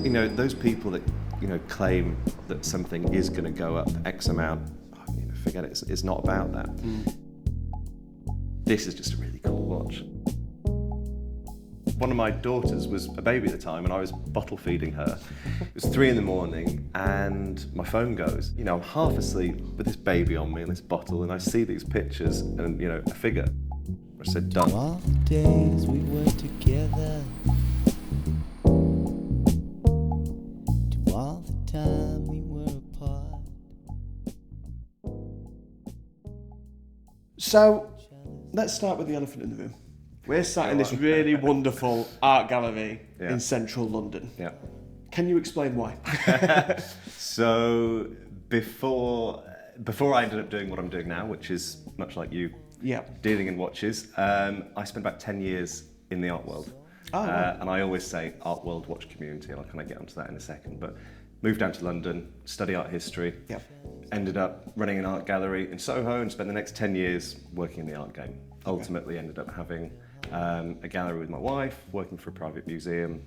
those people that, claim that something is going to go up X amount, forget it. It's not about that. This is just a really cool watch. One of my daughters was a baby at the time and I was bottle feeding her. It was 3 a.m. and my phone goes. I'm half asleep with this baby on me and this bottle and I see these pictures and, a figure. I said, done. All the days we were together, to all the time we were apart. So, let's start with the elephant in the room. We're sat in this really wonderful art gallery in central London. Yeah. Can you explain why? So before I ended up doing what I'm doing now, which is much like you, dealing in watches, I spent about 10 years in the art world. And I always say art world, watch community, and I'll kind of get onto that in a second. But moved down to London, study art history, ended up running an art gallery in Soho and spent the next 10 years working in the art game. Ultimately ended up having a gallery with my wife, working for a private museum.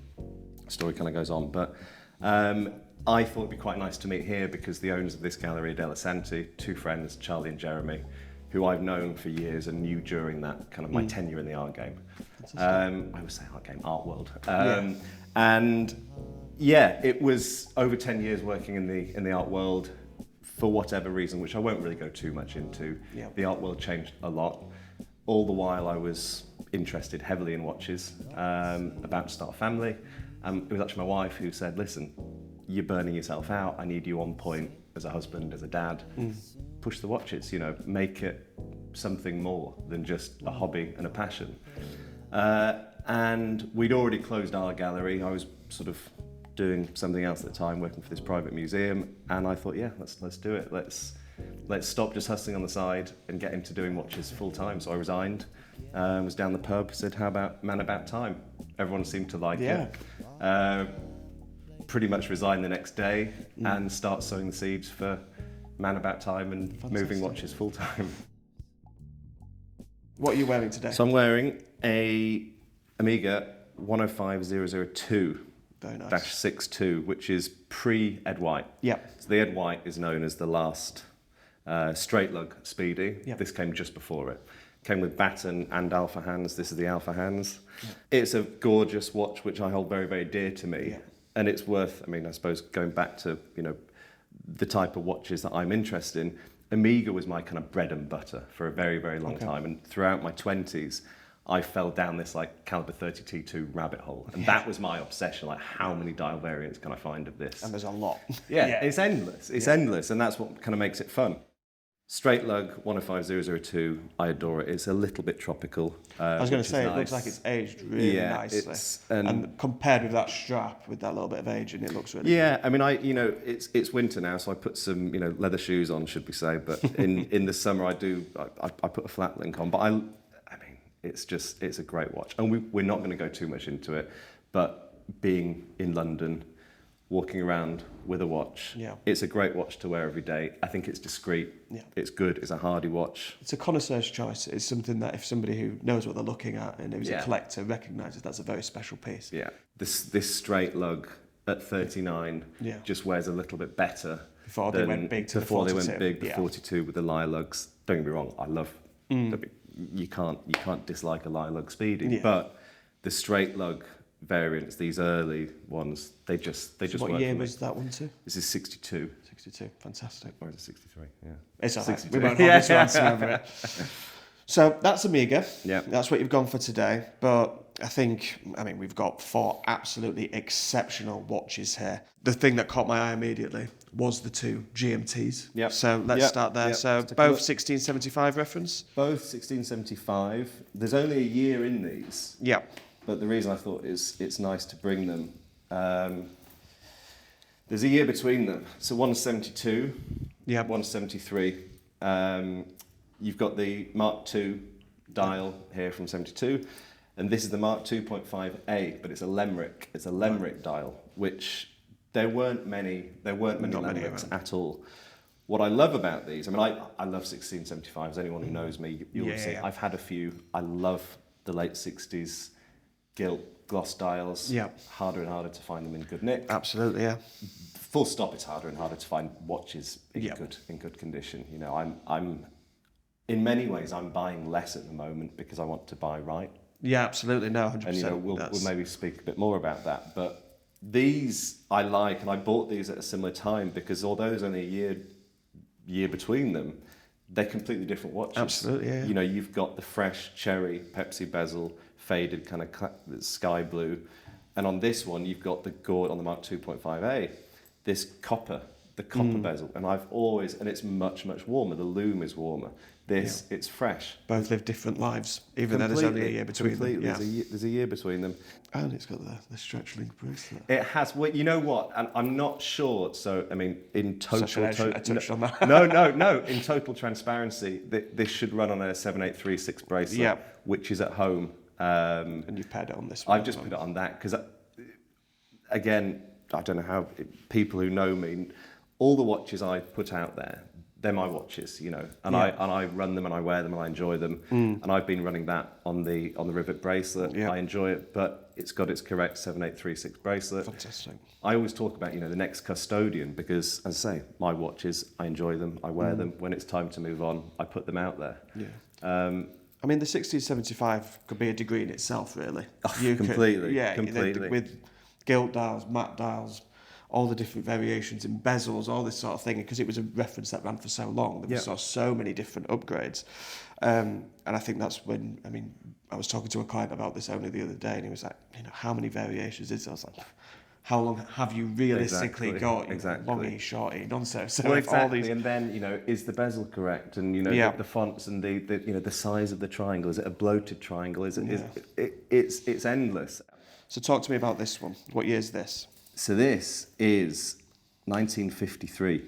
The story kind of goes on, but I thought it'd be quite nice to meet here because the owners of this gallery, Edel Assanti, 2 friends, Charlie and Jeremy, who I've known for years and knew during that kind of my tenure in the art game. I always say art game, art world. And it was over 10 years working in the art world for whatever reason, which I won't really go too much into. The art world changed a lot. All the while I was interested heavily in watches, about to start a family. It was actually my wife who said, listen, you're burning yourself out. I need you on point as a husband, as a dad. Push the watches, make it something more than just a hobby and a passion. And we'd already closed our gallery. I was sort of doing something else at the time, working for this private museum. And I thought, let's do it. Let's stop just hustling on the side and get into doing watches full time. So I resigned, was down the pub, said, how about Mann about time? Everyone seemed to like it. Pretty much resigned the next day and start sowing the seeds for Mann about time and moving watches full time. What are you wearing today? So I'm wearing a Omega 105002. Very nice. -62, which is pre-Ed White. So the Ed White is known as the last straight lug Speedy. This came just before it. Came with baton and alpha hands. This is the alpha hands. It's a gorgeous watch, which I hold very, very dear to me. And it's worth, I suppose, going back to, the type of watches that I'm interested in. Omega was my kind of bread and butter for a very, very long time. And throughout my 20s, I fell down this caliber 30 T2 rabbit hole. And that was my obsession, how many dial variants can I find of this? And there's a lot. It's endless. It's endless. And that's what kind of makes it fun. Straight lug 105002, I adore it. It's a little bit tropical. I was going to say, it looks like it's aged really nicely. And compared with that strap, with that little bit of aging, it looks really good. It's winter now, so I put some, leather shoes on, should we say. But in the summer, I put a flat link on. But it's a great watch. And we're not going to go too much into it, but being in London, walking around with a watch, it's a great watch to wear every day. I think it's discreet, it's good, it's a hardy watch. It's a connoisseur's choice. It's something that if somebody who knows what they're looking at and who's a collector recognises that's a very special piece. This straight lug at 39 just wears a little bit better before they went big to the 42. Before they went big, the 42 with the lyre lugs. Don't get me wrong, I love you can't dislike a lyre lug Speedy, but the straight lug variants, these early ones, they just work. What year was that one to? This is 62. 62, fantastic. Or is it 63? Yeah. It's all right. We won't hold this answer over it. So that's Omega. That's what you've gone for today. But I think, we've got 4 absolutely exceptional watches here. The thing that caught my eye immediately was the 2 GMTs. So let's start there. So both 1675 reference? Both 1675. There's only a year in these. But the reason I thought it's nice to bring them, there's a year between them. So one's 72, one's 73. You've got the Mark II dial here from 72, and this is the Mark 2.5A, but it's a Lemric. It's a Lemric dial, which there weren't many Lemrics at all. What I love about these, I love 1675s. Anyone who knows me, you'll see. I've had a few. I love the late 60s gilt gloss dials. Yeah. Harder and harder to find them in good nick. Absolutely, yeah. Full stop. It's harder and harder to find watches in Yeah. good condition. You know, I'm in many ways I'm buying less at the moment because I want to buy right. Yeah, absolutely, no, 100%. And you know, we'll maybe speak a bit more about that. But these I like, and I bought these at a similar time because although there's only a year between them, they're completely different watches. Absolutely, yeah. You know, you've got the fresh cherry Pepsi bezel, faded kind of sky blue, and on this one you've got the gold on the Mark 2.5A, this copper bezel, and it's much warmer. The lume is warmer. It's fresh. Both live different lives, even though there's only a year between them. Yeah. There's a year between them. And it's got the stretch link bracelet. It has. Well, you know what? And I'm not sure. So, I mean, in total... I touched on that. No. In total transparency, this should run on a 7836 bracelet, which is at home. And you've paired it on this one. I've just put it on that because, again, I don't know how people who know me, all the watches I put out there, they're my watches, you know, and I run them and I wear them and I enjoy them, and I've been running that on the rivet bracelet. I enjoy it, but it's got its correct 7836 bracelet. Fantastic. I always talk about, you know, the next custodian because, as I say, my watches, I enjoy them, I wear them. When it's time to move on, I put them out there. Yeah. I mean, the 1675 could be a degree in itself, really. Completely. Completely. With gilt dials, matte dials, all the different variations in bezels, all this sort of thing, because it was a reference that ran for so long. There was so many different upgrades. And I think that's when, I mean, I was talking to a client about this only the other day, and he was like, you know, how many variations is there? I was like, how long have you realistically got? Longy, shorty, nonsense. So well, exactly. all these... And then, you know, is the bezel correct? And, you know, the fonts and the you know, the size of the triangle. Is it a bloated triangle? It's endless. So talk to me about this one. What year is this? So this is 1953.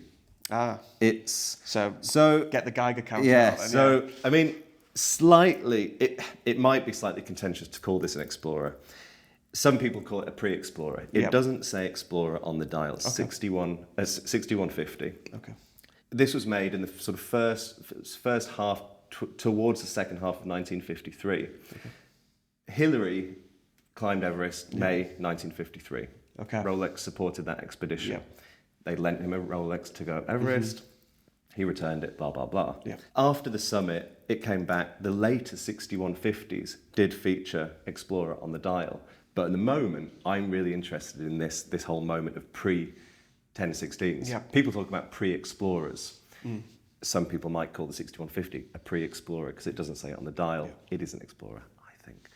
It's so get the Geiger counter out. Yeah. So I mean, it might be slightly contentious to call this an Explorer. Some people call it a pre-Explorer. It doesn't say Explorer on the dial. 6150. Okay. This was made in the sort of first half towards the second half of 1953. Okay. Hillary climbed Everest May 1953. Okay. Rolex supported that expedition. Yeah. They lent him a Rolex to go Everest. He returned it, blah, blah, blah. Yeah. After the summit, it came back. The later 6150s did feature Explorer on the dial. But at the moment, I'm really interested in this whole moment of pre-1016s. Yeah. People talk about pre-Explorers. Some people might call the 6150 a pre-Explorer because it doesn't say it on the dial. Yeah. It is an Explorer, I think.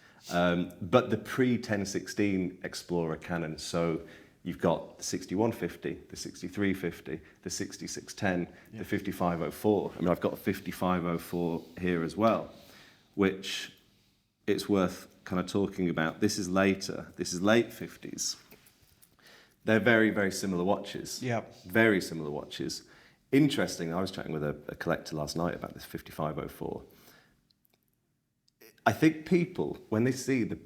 But the pre-1016 Explorer canon, so you've got the 6150, the 6350, the 6610, the 5504. I mean, I've got a 5504 here as well, which it's worth kind of talking about. This is later. This is late 50s. They're very, very similar watches. Yeah. Very similar watches. Interesting, I was chatting with a collector last night about this 5504. I think people, when they see the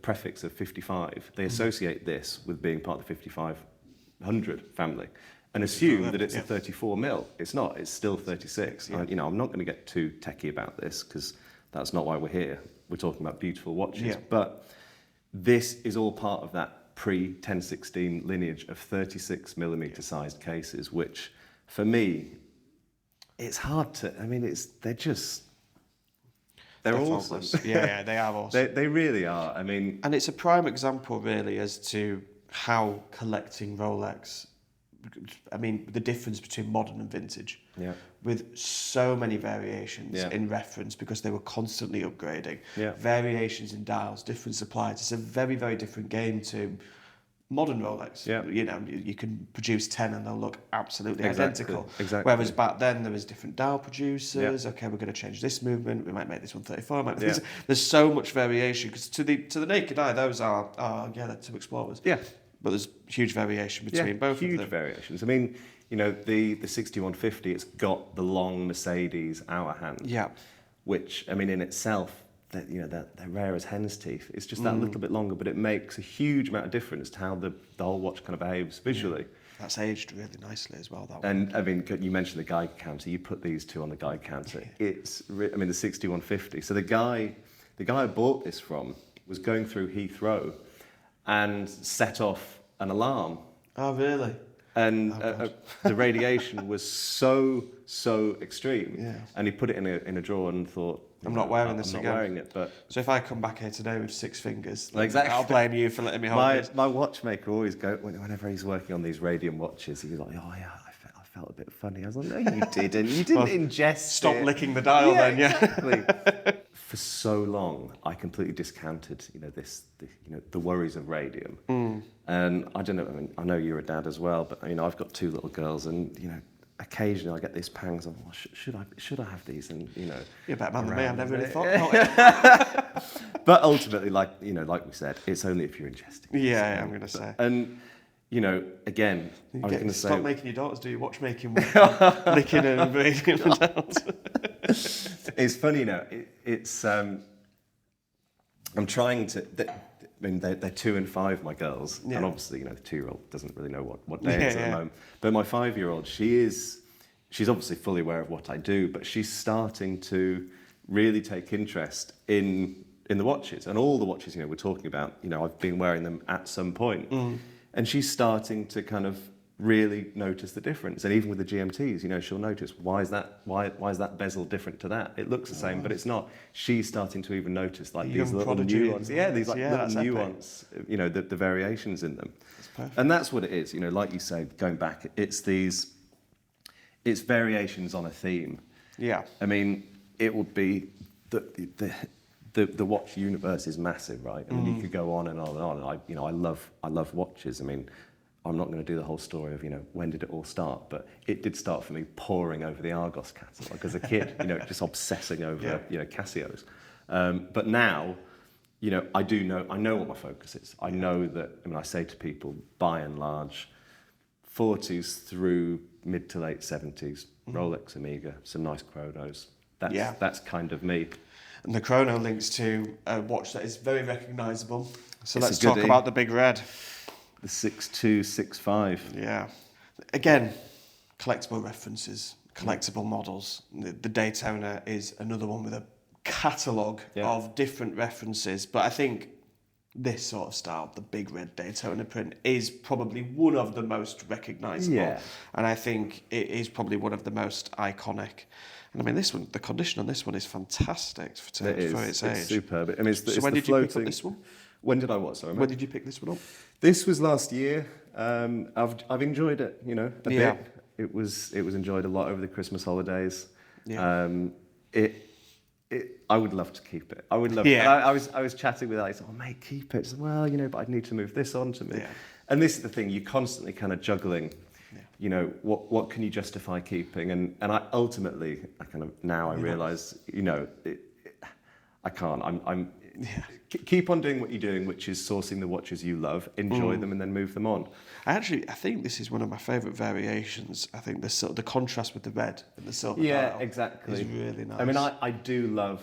prefix of 55, they associate this with being part of the 5500 family and assume that it's a 34 mil. It's not. It's still 36. Yeah. You know, I'm not going to get too techie about this because that's not why we're here. We're talking about beautiful watches. Yeah. But this is all part of that pre-1016 lineage of 36 millimeter sized cases, which for me, it's hard to, I mean, they're awesome. Yeah, they are awesome. They really are. I mean, and it's a prime example, really, as to how collecting Rolex. I mean, the difference between modern and vintage. Yeah. With so many variations in reference because they were constantly upgrading. Yeah. Variations in dials, different suppliers. It's a very, very different game to modern Rolex. Yeah. You know, you can produce 10 and they'll look absolutely identical. Exactly. Whereas back then there was different dial producers. Yeah. Okay, we're going to change this movement. We might make this one 34. There's so much variation because to the naked eye, those are they're two Explorers. Yeah. But there's huge variation between both of them. Huge variations. I mean, you know, the 6150, it's got the long Mercedes hour hand. Yeah. Which, I mean, in itself, they're rare as hen's teeth. It's just that little bit longer, but it makes a huge amount of difference to how the whole watch kind of behaves visually. Yeah. That's aged really nicely as well, that one. And, I mean, you mentioned the Geiger counter. You put these two on the Geiger counter. It's, I mean, the 6150. So the guy I bought this from was going through Heathrow and set off an alarm. Oh, really? And the radiation was so extreme. Yeah. And he put it in a drawer and thought, I'm not wearing this I'm again. not wearing it, but... So if I come back here today with 6 fingers, Exactly. I'll blame you for letting me hold it. My watchmaker always whenever he's working on these radium watches, he's like, oh yeah, I felt a bit funny. I was like, no, you didn't. You didn't ingest Stop it. licking the dial then, yeah. Exactly. For so long, I completely discounted, the worries of radium. And I don't know, I mean, I know you're a dad as well, but I've got 2 little girls, and occasionally I get these pangs of, should I have these? And You're a better man than me. I've never really thought about it. But ultimately, like we said, it's only if you're ingesting. Yeah, I'm going to say. And again, I was going to say, stop making your daughters do your watchmaking, licking and breathing them down. It's funny, it's I'm trying to. They're 2 and 5, my girls, and obviously, the 2-year-old doesn't really know what day it is at the moment. But my 5-year-old, she's obviously fully aware of what I do, but she's starting to really take interest in the watches, and all the watches we're talking about. I've been wearing them at some point, and she's starting to kind of really notice the difference. And even with the GMTs, she'll notice, why is that bezel different to that? It looks the same, but it's not. She's starting to even notice these little nuances. Yeah, these little nuance, the variations in them. That's perfect. And that's what it is. Like you say, going back, it's variations on a theme. Yeah. I mean, it would be the watch universe is massive, right? I mean, you could go on and on and on. And I love watches. I mean, I'm not going to do the whole story of, when did it all start, but it did start for me poring over the Argos catalogue as a kid, just obsessing over, Casios. But now, I know what my focus is. I know that, I say to people, by and large, 40s through mid to late 70s, Rolex, Omega, some nice chronos. That's kind of me. And the chrono links to a watch that is very recognisable. So let's talk about the Big Red. The 6265. Yeah. Again, collectible references, collectible models. The Daytona is another one with a catalogue of different references. But I think this sort of style, the Big Red Daytona print, is probably one of the most recognisable. Yeah. And I think it is probably one of the most iconic. And I mean, this one, the condition on this one is fantastic for its age. It's superb. I mean, so when did you pick up this one? When did I what? Sorry, when did you pick this one up? This was last year. I've enjoyed it, a bit. It was enjoyed a lot over the Christmas holidays. Yeah. I would love to keep it. I would love. Yeah. I was chatting with Alex. Oh, mate, keep it. Well, but I'd need to move this on to me. Yeah. And this is the thing. You're constantly kind of juggling. Yeah. What can you justify keeping? And I ultimately, I realise, I can't. I'm. Yeah. Keep on doing what you're doing, which is sourcing the watches you love, enjoy them, and then move them on. I think this is one of my favourite variations. I think the contrast with the red and the silver. Yeah, exactly. Is really nice. I mean, I do love.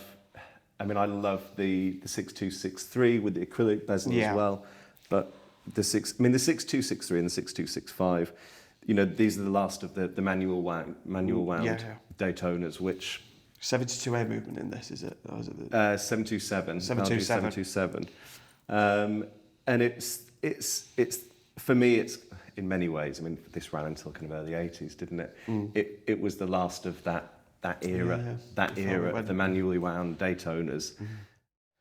I love the 6263 with the acrylic bezel as well. But the 6263 and the 6265, these are the last of the manual wound Daytonas, which. 72A movement in this, is it? Or is it 727. 727. And it's for me, it's in many ways. I mean, this ran until kind of early 80s, didn't it? It was the last of that era of the manually wound Daytonas.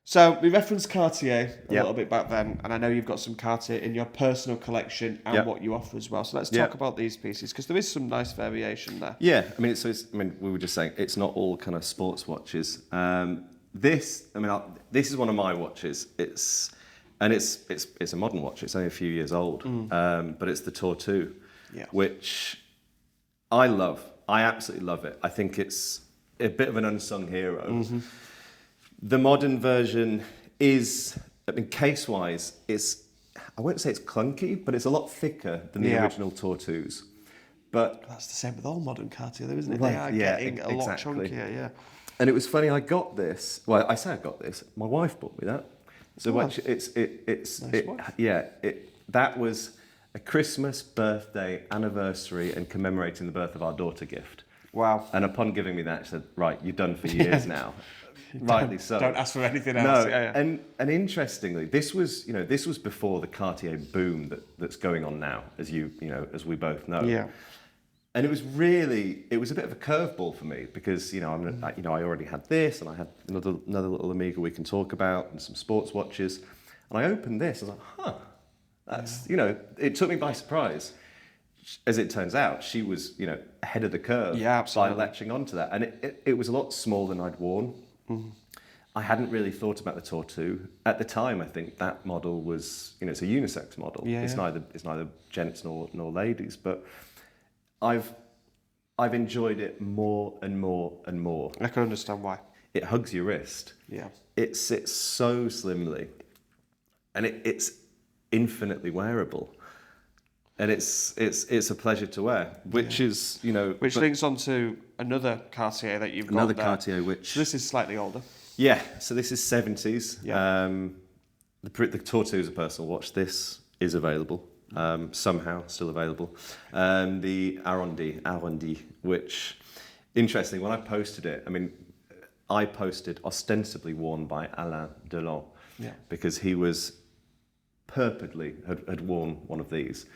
So we referenced Cartier a little bit back then, and I know you've got some Cartier in your personal collection and what you offer as well. So let's talk about these pieces, because there is some nice variation there. Yeah, we were just saying it's not all kind of sports watches. This is one of my watches. It's a modern watch. It's only a few years old, but it's the Tortue, which I love. I absolutely love it. I think it's a bit of an unsung hero. Mm-hmm. The modern version is, case-wise, I won't say it's clunky, but it's a lot thicker than the original Tortues. But that's the same with all modern Cartier, though, isn't it? Right. They are getting a lot chunkier, yeah. And it was funny, I got this. Well, I say I got this. My wife bought me that. So that was a Christmas, birthday, anniversary, and commemorating the birth of our daughter gift. Wow. And upon giving me that, she said, right, you're done for years now. Rightly so. Don't ask for anything else. No, Yeah. and interestingly, this was before the Cartier boom that's going on now, as as we both know. Yeah. And it was a bit of a curveball for me because I already had this, and I had another little Omega we can talk about, and some sports watches, and I opened this. I was like, that's it took me by surprise. As it turns out, she was ahead of the curve by latching onto that, and it was a lot smaller than I'd worn. Mm-hmm. I hadn't really thought about the Tortue at the time. I think that model was it's a unisex model. Yeah, it's neither gents nor ladies, but I've enjoyed it more and more and more. I can understand why. It hugs your wrist. Yeah. It sits so slimly, and it's infinitely wearable. And it's a pleasure to wear, which is which links on to another Cartier that you've got. Another there. Cartier, which so this is slightly older. Yeah, so this is 70s. Yeah. The Tortue is a personal watch. This is available. Somehow still available. The Arrondi, which, interesting, when I posted it, I posted ostensibly worn by Alain Delon, because he was purportedly had worn one of these,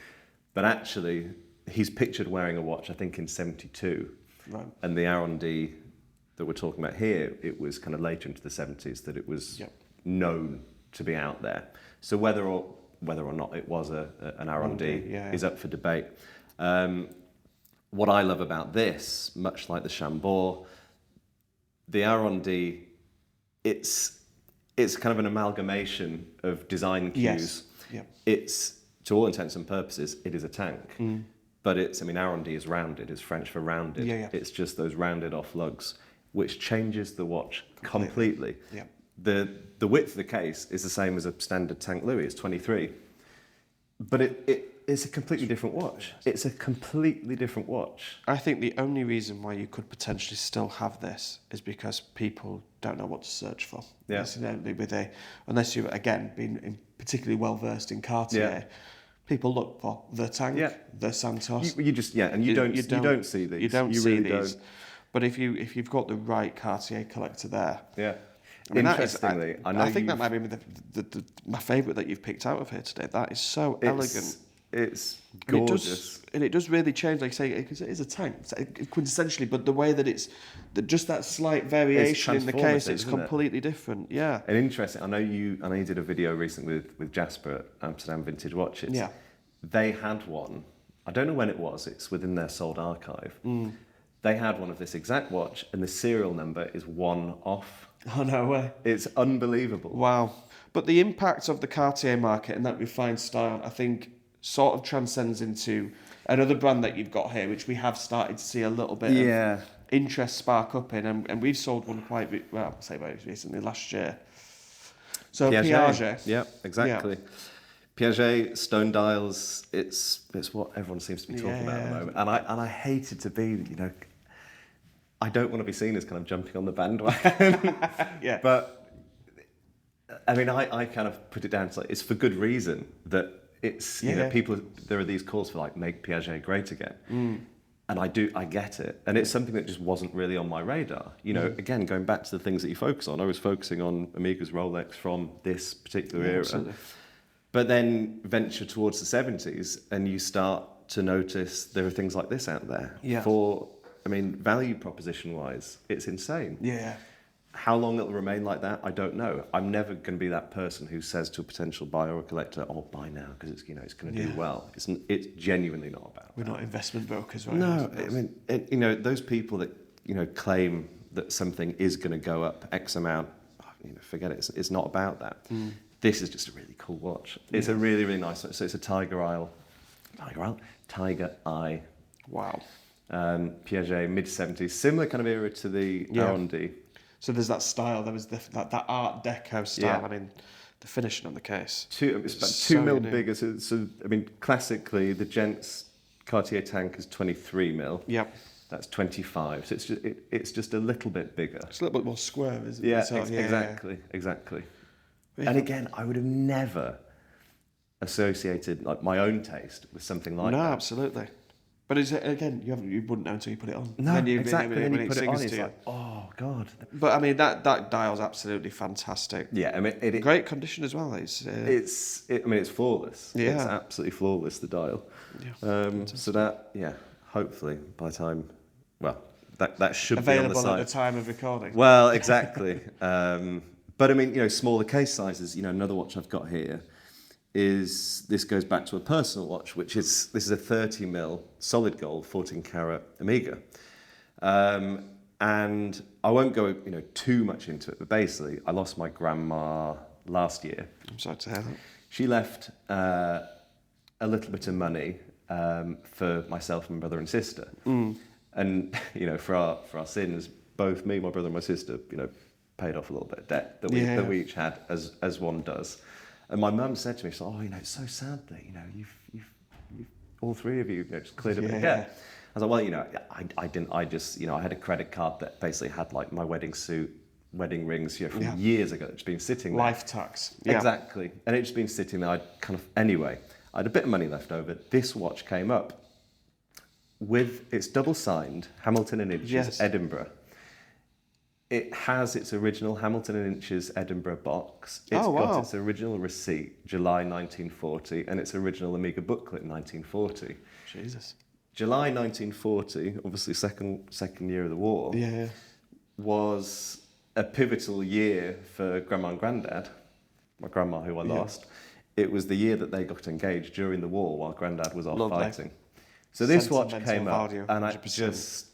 but actually he's pictured wearing a watch, I think in 72, right. And the Arrondi that we're talking about here, it was kind of later into the 70s that it was known to be out there. So whether or not it was an Arrondi is up for debate. What I love about this, much like the Chambord, the Arrondi, it's kind of an amalgamation of design cues. Yes. Yeah. It's, to all intents and purposes, it is a tank. Mm. But Arrondi is rounded, it's French for rounded. Yeah. It's just those rounded off lugs, which changes the watch completely. Yeah. The width of the case is the same as a standard Tank Louis, it's 23. But it's a completely different watch. It's a completely different watch. I think the only reason why you could potentially still have this is because people don't know what to search for. Yeah. Unless you've, again, been particularly well versed in Cartier, people look for the Tank, the Santos. You just and you don't see these. You don't you see really these. Don't. But if you've got the right Cartier collector there, Interestingly, I think that might be my favourite that you've picked out of here today. That is so elegant. It's gorgeous. And it does really change, like I say, because it is a tank, quintessentially, but the way that just that slight variation in the case, it's completely different. Yeah. And interesting, I know you did a video recently with Jasper at Amsterdam Vintage Watches. Yeah. They had one, I don't know when it was, it's within their sold archive. Mm. They had one of this exact watch, and the serial number is 1 off. Oh, no way. It's unbelievable. Wow. But the impact of the Cartier market and that refined style, I think, sort of transcends into another brand that you've got here, which we have started to see a little bit of interest spark up in, and we've sold one quite, I'll say very recently, last year. So Piaget. Yeah, exactly. Yeah. Piaget, stone dials, it's what everyone seems to be talking about at the moment. And I hate it to be, I don't want to be seen as kind of jumping on the bandwagon. But I kind of put it down to it's for good reason that it's people, there are these calls for make Piaget great again. Mm. And I get it. And it's something that just wasn't really on my radar. Again, going back to the things that you focus on, I was focusing on Omega's Rolex from this particular era. Absolutely. But then venture towards the 70s and you start to notice there are things like this out there. Yeah. Value proposition wise, it's insane. Yeah. How long it'll remain like that, I don't know. I'm never going to be that person who says to a potential buyer or collector, "Oh, buy now because it's it's going to do well." It's genuinely not about. We're not investment brokers, right? No, those people that claim that something is going to go up X amount, forget it. It's not about that. Mm. This is just a really cool watch. It's a really, really nice one. So it's a Tiger Eye. Wow. Piaget, mid-70s, similar kind of era to the Arrondi. So there's that style, there was that Art Deco style, the finishing on the case. It's about 2 mil bigger. So classically, the gents Cartier tank is 23 mil. Yep. That's 25. So it's just a little bit bigger. It's a little bit more square, isn't it? Yeah, exactly. And again, I would have never associated my own taste with something like that. No, absolutely. But is it, again, you wouldn't know until you put it on. No, exactly. When When you it put it on, sings it's to you. like, oh God. But I mean, that dial's absolutely fantastic. Yeah, I mean, Great condition as well. It's flawless. Yeah. It's absolutely flawless, the dial. Yeah. So that, hopefully by the time, that should available be on the site. at the time of recording. Well, exactly. But I mean, smaller case sizes. Another watch I've got here this goes back to a personal watch, this is a 30mm solid gold 14 karat Omega. And I won't go, too much into it, but basically I lost my grandma last year. I'm sorry to hear that. She left a little bit of money for myself and my brother and sister. And, for our sins, both me, my brother and my sister, paid off a little bit of debt that we each had, as one does. And my mum said to me, she's like, it's so sad that, you've all three of you just cleared a bit of debt. I was like, well, I didn't. I just, I had a credit card that basically had like my wedding suit, wedding rings, from years ago. It's been sitting there. Life tax. Yeah. Exactly. And it's been sitting there. Anyway, I had a bit of money left over. This watch came up it's double signed, Hamilton and Inches, Edinburgh. It has its original Hamilton and Inches Edinburgh box. It's got its original receipt, July 1940, and its original Omega booklet, 1940. Jesus. July 1940, obviously second year of the war, was a pivotal year for Grandma and Granddad, my grandma who I lost. It was the year that they got engaged during the war while Granddad was off fighting. So this watch came up, and I just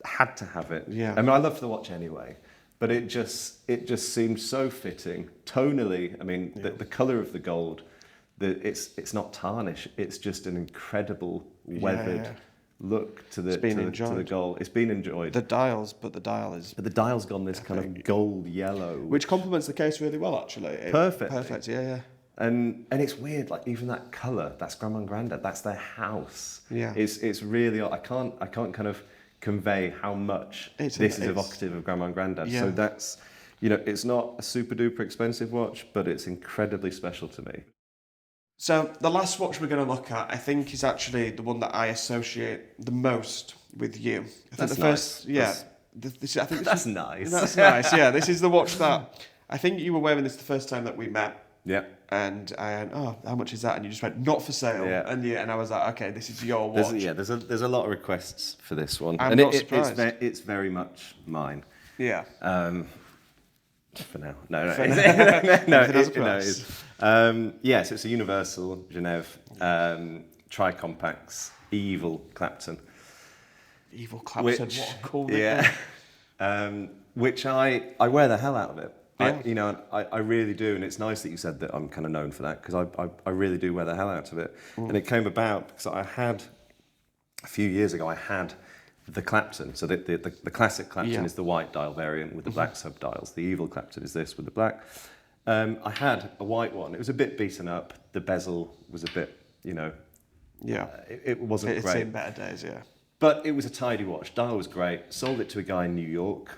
had to have it. Yeah. I mean, I loved the watch anyway, but it just seemed so fitting tonally. I mean, the colour of the gold, it's not tarnish. It's just an incredible weathered look to the gold. It's been enjoyed. The dial's gone this kind of gold yellow, which complements the case really well, actually. Perfect. Yeah. And it's weird, like even that colour. That's Grandma and Granddad. That's their house. Yeah. It's really. I can't kind of convey how much this is evocative of Grandma and Granddad. Yeah. So that's, it's not a super duper expensive watch, but it's incredibly special to me. So the last watch we're going to look at, I think, is actually the one that I associate the most with you. I think That's nice. That's nice. That's nice. Yeah, this is the watch that I think you were wearing this the first time that we met. Yeah. And I went, how much is that? And you just went, not for sale. Yeah. And I was like, okay, this is your watch. There's a lot of requests for this one. I'm not surprised. It's very much mine. Yeah. For now. No, yes, it's a Universal Genève tri-compacts, Evil Clapton. Evil Clapton, what a cool name. Yeah. Which I wear the hell out of it. Yeah. I really do, and it's nice that you said that I'm kind of known for that, because I really do wear the hell out of it. And it came about because a few years ago, I had the Clapton. So the classic Clapton is the white dial variant with the black sub-dials. The Evil Clapton is this with the black. I had a white one. It was a bit beaten up. The bezel was a bit, it wasn't great. It's seen better days, yeah. But it was a tidy watch. Dial was great. Sold it to a guy in New York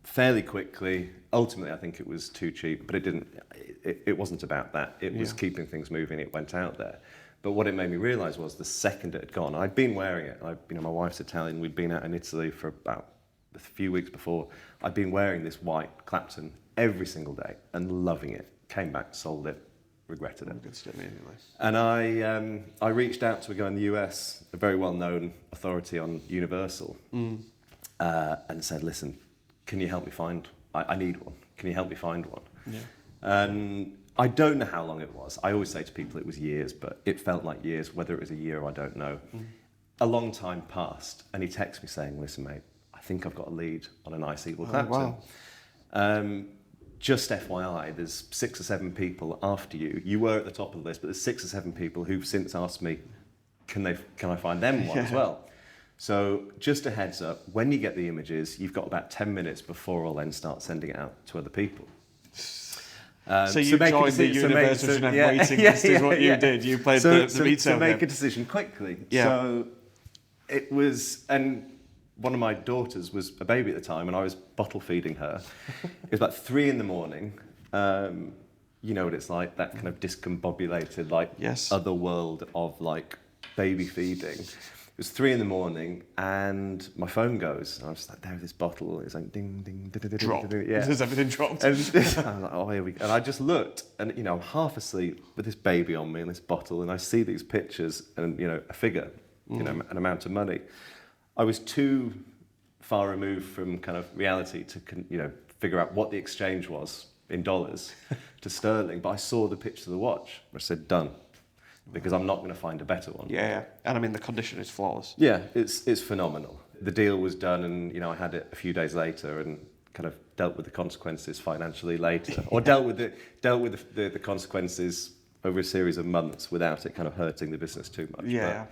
fairly quickly. Ultimately, I think it was too cheap, but it wasn't about that. It was keeping things moving. It went out there. But what it made me realise was the second it had gone, I'd been wearing it. My wife's Italian. We'd been out in Italy for about a few weeks before. I'd been wearing this white Clapton every single day and loving it. Came back, sold it, regretted it. Good stuff immediately. And I reached out to a guy in the US, a very well-known authority on Universal, and said, listen, can you help me find, I need one. Can you help me find one? Yeah. And I don't know how long it was. I always say to people it was years, but it felt like years. Whether it was a year, I don't know. A long time passed, and he texted me saying, listen, mate, I think I've got a lead on a nice Edel Clapton. Wow. Just FYI, there's 6 or 7 people after you. You were at the top of the list, but there's 6 or 7 people who've since asked me, can I find them one as well? So just a heads up, when you get the images, you've got about 10 minutes before I'll then start sending it out to other people. So you joined the Universal Genève waiting list is what you did. You played the veto. To make a decision quickly. Yeah. So it was, and one of my daughters was a baby at the time, and I was bottle feeding her. It was about 3 in the morning. You know what it's like, that kind of discombobulated, other world of baby feeding. It was 3 a.m, and my phone goes, and I'm just like, there's this bottle. It's like ding, ding, ding, ding, Drop. ding, ding. Yeah. Has everything dropped? And I was like, oh, here we go. And I just looked, and I'm half asleep with this baby on me and this bottle, and I see these pictures and a figure, an amount of money. I was too far removed from kind of reality to figure out what the exchange was in dollars to sterling, but I saw the picture of the watch. I said, done. Because I'm not going to find a better one. Yeah, and I mean the condition is flawless. Yeah, it's phenomenal. The deal was done, and I had it a few days later, and kind of dealt with the consequences financially later, or dealt with the consequences over a series of months without it kind of hurting the business too much. Yeah,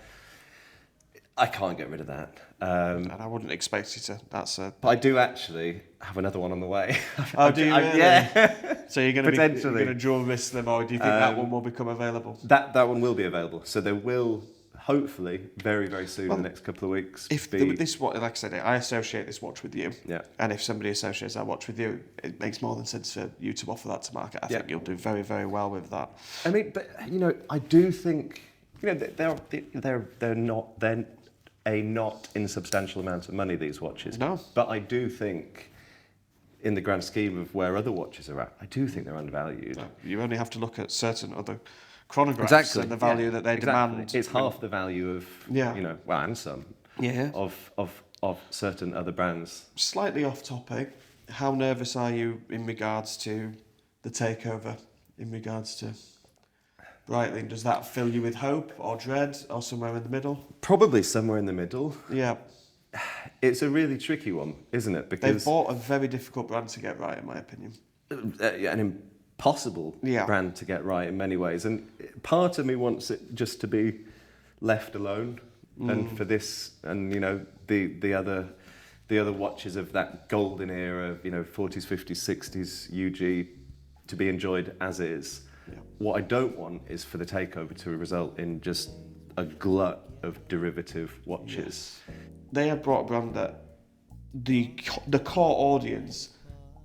but I can't get rid of that. And I wouldn't expect you to. But I do actually have another one on the way. Oh, do you really? Yeah. So you're going to dual miss them, or do you think that one will become available? That one will be available. So there will hopefully very, very soon, in the next couple of weeks. If this watch, like I said, I associate this watch with you. Yeah. And if somebody associates that watch with you, it makes more than sense for you to offer that to market. I think you'll do very, very well with that. I mean, but I do think they're not insubstantial amount of money, these watches. No. But I do think, in the grand scheme of where other watches are at, I do think they're undervalued. No, you only have to look at certain other chronographs and the value that they demand. It's half the value of, and some, of certain other brands. Slightly off topic, how nervous are you in regards to the takeover, in regards to Breitling? Does that fill you with hope or dread or somewhere in the middle? Probably somewhere in the middle. Yeah. It's a really tricky one, isn't it? Because they've bought a very difficult brand to get right, in my opinion. An impossible brand to get right in many ways. And part of me wants it just to be left alone. And for this, and the other watches of that golden era, 40s, 50s, 60s UG, to be enjoyed as is. Yeah. What I don't want is for the takeover to result in just a glut of derivative watches. Yes. They have brought a brand that the core audience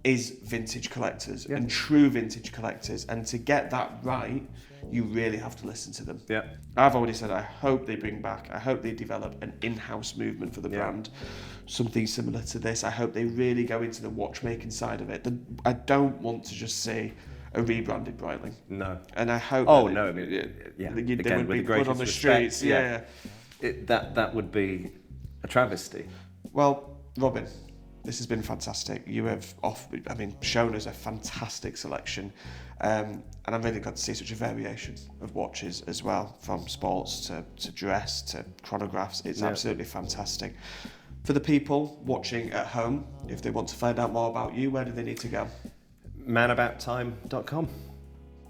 is vintage collectors and true vintage collectors, and to get that right, you really have to listen to them. Yeah. I've already said I hope they bring back, I hope they develop an in-house movement for the brand, something similar to this. I hope they really go into the watchmaking side of it. I don't want to just say a rebranded Breitling. No. And I hope... Oh, no, I mean, they would be put on the streets. Yeah. That would be a travesty. Well, Robin, this has been fantastic. You have shown us a fantastic selection. And I'm really glad to see such a variation of watches as well, from sports to dress to chronographs. It's absolutely fantastic. For the people watching at home, if they want to find out more about you, where do they need to go? ManaboutTime.com.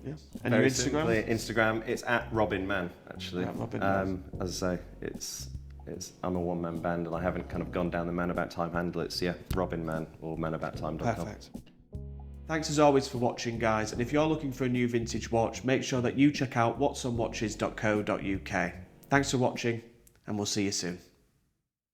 Yeah. And your Instagram? Simply, Instagram, it's at Robin Mann, actually. Robin Mann. As I say, I'm a one-man band, and I haven't kind of gone down the Man About Time handle. It's Robin Mann or manaboutTime.com. Perfect. Thanks as always for watching, guys. And if you're looking for a new vintage watch, make sure that you check out whatsonwatches.co.uk. Thanks for watching, and we'll see you soon.